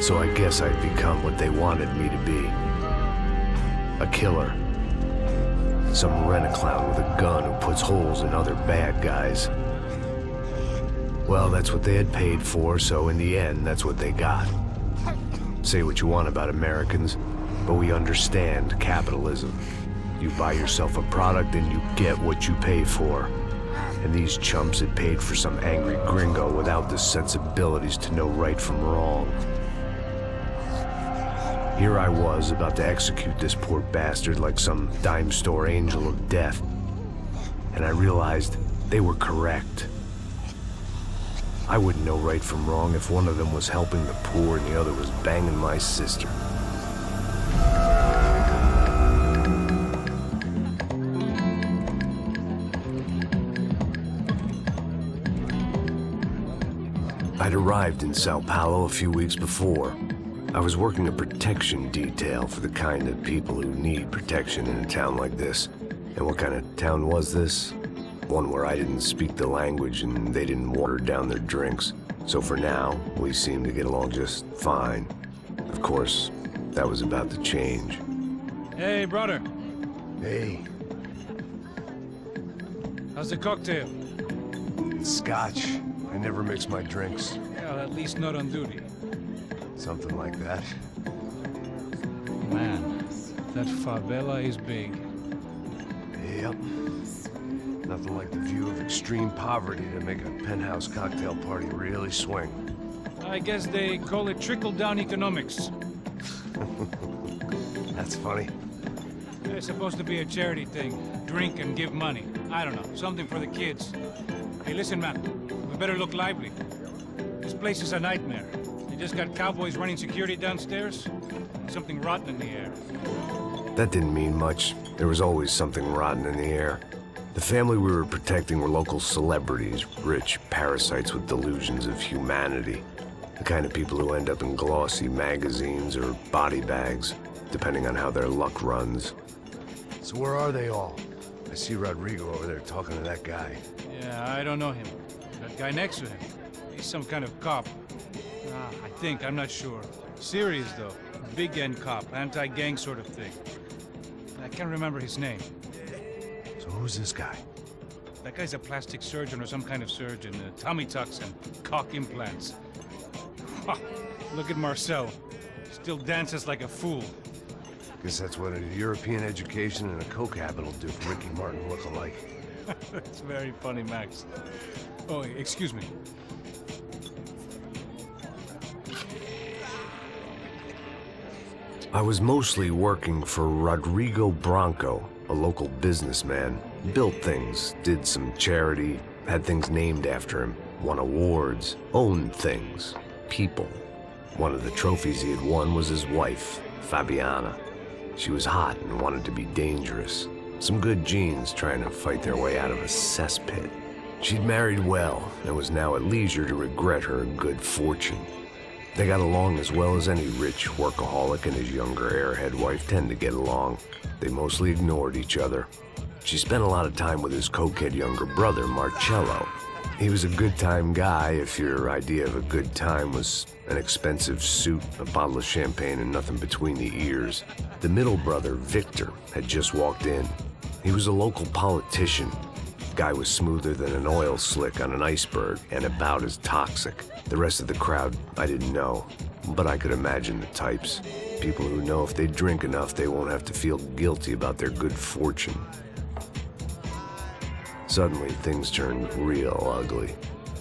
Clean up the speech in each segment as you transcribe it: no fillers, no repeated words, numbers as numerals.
So I guess I'd become what they wanted me to be. A killer. Some rent-a-clown with a gun who puts holes in other bad guys. Well, that's what they had paid for, so in the end, that's what they got. Say what you want about Americans, but we understand capitalism. You buy yourself a product and you get what you pay for. And these chumps had paid for some angry gringo without the sensibilities to know right from wrong. Here I was, about to execute this poor bastard like some dime store angel of death. And I realized they were correct. I wouldn't know right from wrong if one of them was helping the poor and the other was banging my sister. I'd arrived in Sao Paulo a few weeks before. I was working a protection detail for the kind of people who need protection in a town like this. And what kind of town was this? One where I didn't speak the language and they didn't water down their drinks. So for now, we seemed to get along just fine. Of course, that was about to change. Hey, brother. Hey. How's the cocktail? It's scotch. I never mix my drinks. Well, at least not on duty. Something like that. Man, that favela is big. Yep. Nothing like the view of extreme poverty to make a penthouse cocktail party really swing. I guess they call it trickle-down economics. That's funny. It's supposed to be a charity thing. Drink and give money. I don't know, something for the kids. Hey, listen, man. We better look lively. This place is a nightmare. They just got cowboys running security downstairs. Something rotten in the air. That didn't mean much. There was always something rotten in the air. The family we were protecting were local celebrities, rich parasites with delusions of humanity. The kind of people who end up in glossy magazines or body bags, depending on how their luck runs. So where are they all? I see Rodrigo over there talking to that guy. Yeah, I don't know him. That guy next to him. He's some kind of cop. I think, I'm not sure. Serious, though. Big N cop, anti-gang sort of thing. I can't remember his name. So who's this guy? That guy's a plastic surgeon or some kind of surgeon. Tummy tucks and cock implants. Look at Marcel. Still dances like a fool. Guess that's what a European education and a coke habit will do for Ricky Martin look-alike. That's very funny, Max. Oh, excuse me. I was mostly working for Rodrigo Branco, a local businessman. Built things, did some charity, had things named after him, won awards, owned things, people. One of the trophies he had won was his wife, Fabiana. She was hot and wanted to be dangerous. Some good genes trying to fight their way out of a cesspit. She'd married well and was now at leisure to regret her good fortune. They got along as well as any rich workaholic and his younger airhead wife tend to get along. They mostly ignored each other. She spent a lot of time with his cokehead younger brother, Marcello. He was a good-time guy if your idea of a good time was an expensive suit, a bottle of champagne, and nothing between the ears. The middle brother, Victor, had just walked in. He was a local politician. Guy was smoother than an oil slick on an iceberg and about as toxic. The rest of the crowd, I didn't know, but I could imagine the types. People who know if they drink enough, they won't have to feel guilty about their good fortune. Suddenly, things turned real ugly.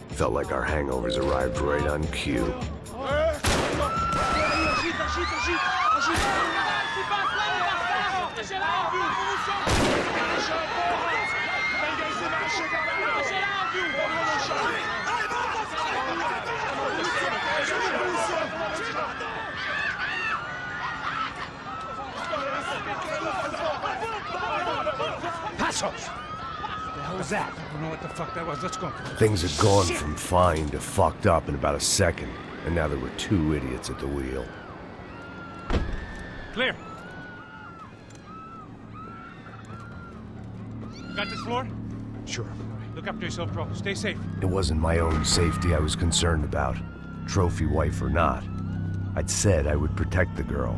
Felt like our hangovers arrived right on cue. Passos! What was that? I don't know what the fuck that was. Let's go. Things had gone from fine to fucked up in about a second, and now there were two idiots at the wheel. Clear. Got this floor? Sure. Look after yourself, bro. Stay safe. It wasn't my own safety I was concerned about, trophy wife or not. I'd said I would protect the girl.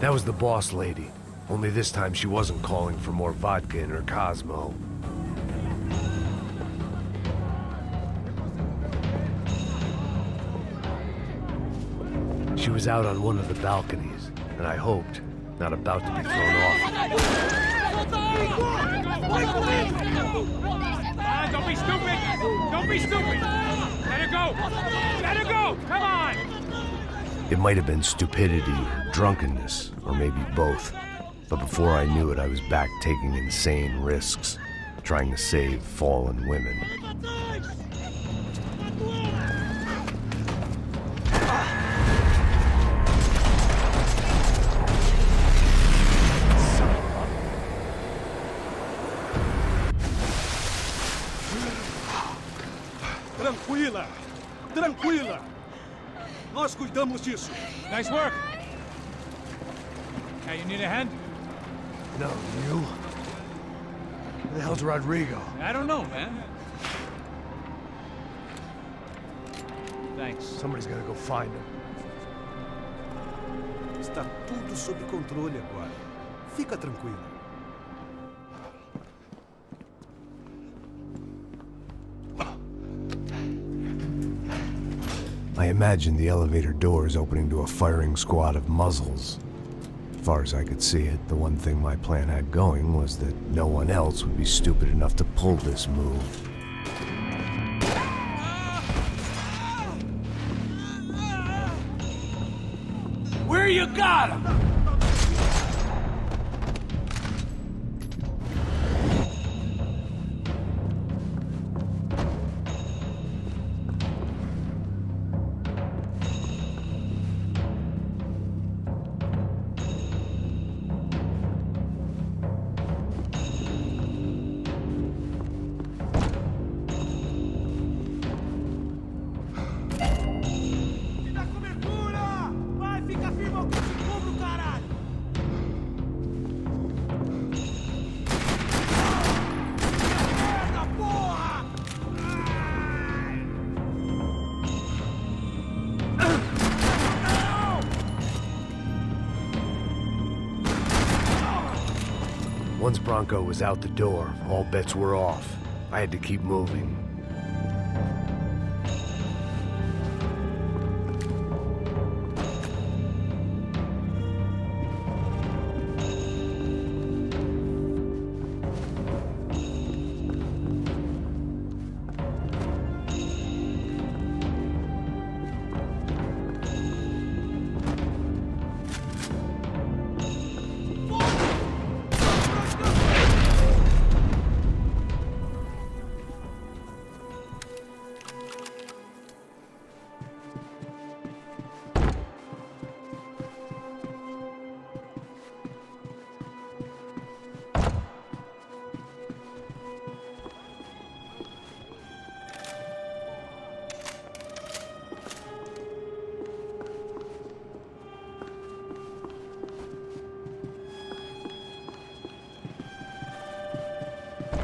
That was the boss lady. Only this time she wasn't calling for more vodka in her Cosmo. She was out on one of the balconies, and I hoped, not about to be thrown off. Don't be stupid! Don't be stupid! Let her go! Let her go! Come on! It might have been stupidity, drunkenness, or maybe both. But before I knew it, I was back taking insane risks, trying to save fallen women. Tranquila! Tranquila! Nós cuidamos disso. Nice work! Hey, you need a hand? No, you? Where the hell's Rodrigo? I don't know, man. Thanks. Somebody's gotta go find him. Está tudo sob controle agora. Fica tranquila. I imagined the elevator doors opening to a firing squad of muzzles. As far as I could see it, the one thing my plan had going was that no one else would be stupid enough to pull this move. Where you got him? Once Bronco was out the door, all bets were off. I had to keep moving.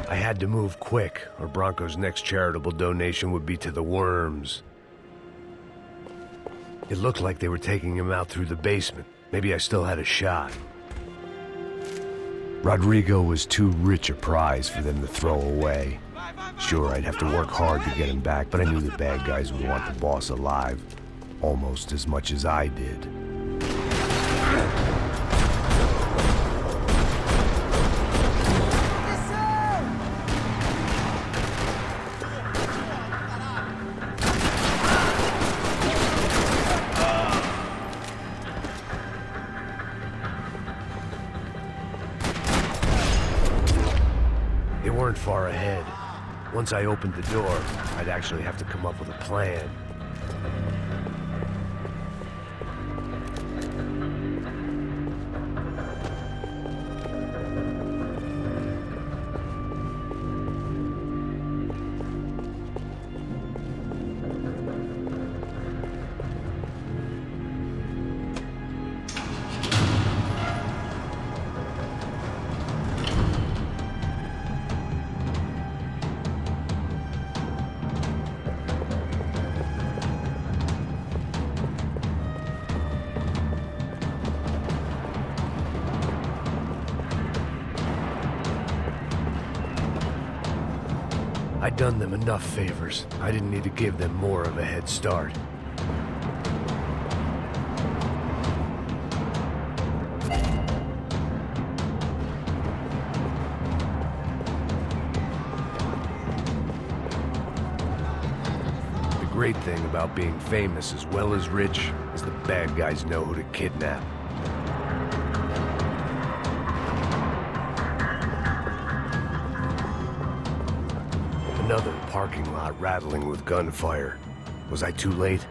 I had to move quick, or Bronco's next charitable donation would be to the worms. It looked like they were taking him out through the basement. Maybe I still had a shot. Rodrigo was too rich a prize for them to throw away. Sure, I'd have to work hard to get him back, but I knew the bad guys would want the boss alive, almost as much as I did. weren't far ahead. Once I opened the door, I'd actually have to come up with a plan. I'd done them enough favors. I didn't need to give them more of a head start. The great thing about being famous as well as rich is the bad guys know who to kidnap. Another parking lot rattling with gunfire. Was I too late?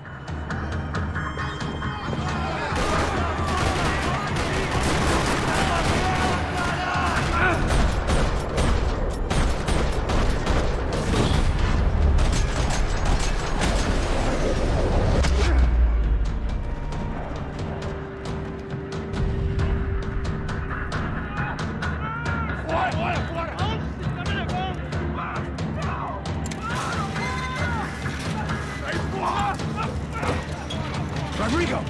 Rodrigo!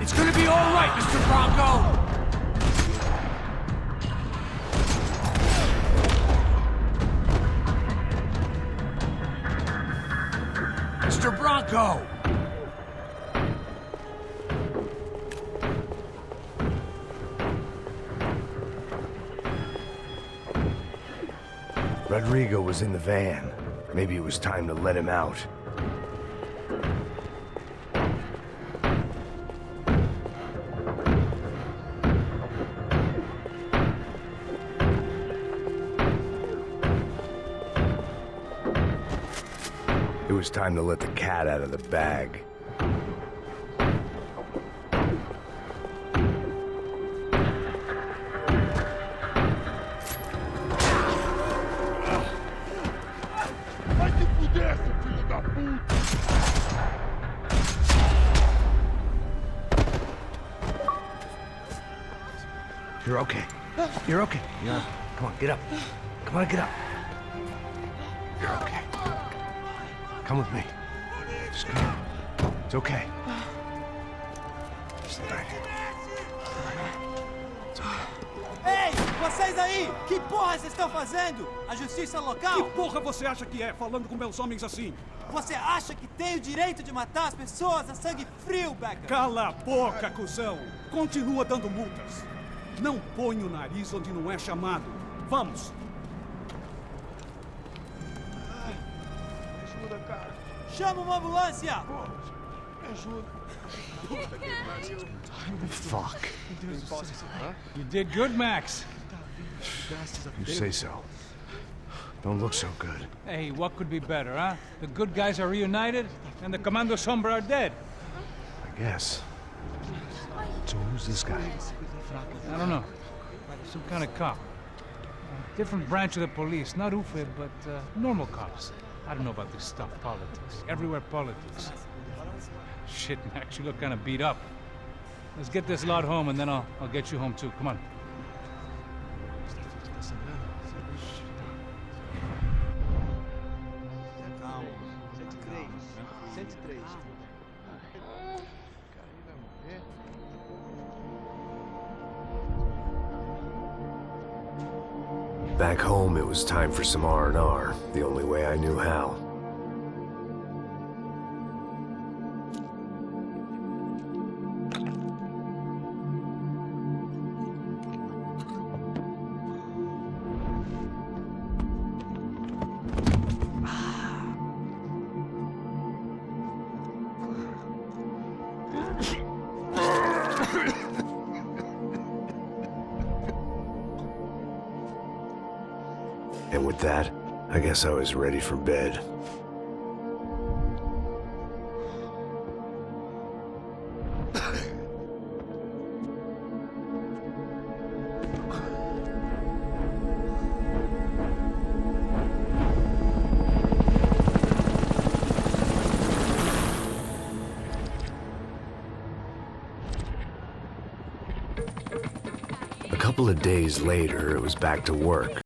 It's gonna be all right, Mr. Bronco! Mr. Bronco! Rodrigo was in the van. Maybe it was time to let him out. It was time to let the cat out of the bag. You're okay. You're okay. Yeah. Come on, get up. Come on, get up. You're okay. Come with me. Just come on. It's okay. Just right here. It's okay. Ei, vocês aí! Que porra vocês estão fazendo? A justiça local? Que porra você acha que é, falando com meus homens assim? Você acha que tem o direito de matar as pessoas a sangue frio, Becker? Cala a boca, cuzão! Continua dando multas. Não põe o nariz onde não é chamado. Vamos! Me ajuda, cara. Chama uma ambulância! Pô, me ajuda. Fuck. You did good, Max. You say so. Don't look so good. Hey, what could be better, huh? The good guys are reunited, and the Commando Sombra are dead. I guess. So who's this guy? I don't know. Some kind of cop. Different branch of the police. Not UFE, but normal cops. I don't know about this stuff, politics. Everywhere politics. Shit, Max, you look kind of beat up. Let's get this lot home, and then I'll get you home too. Come on. Calma. 103. Back home, it was time for some R&R, the only way I knew how. And with that, I guess I was ready for bed. A couple of days later, it was back to work.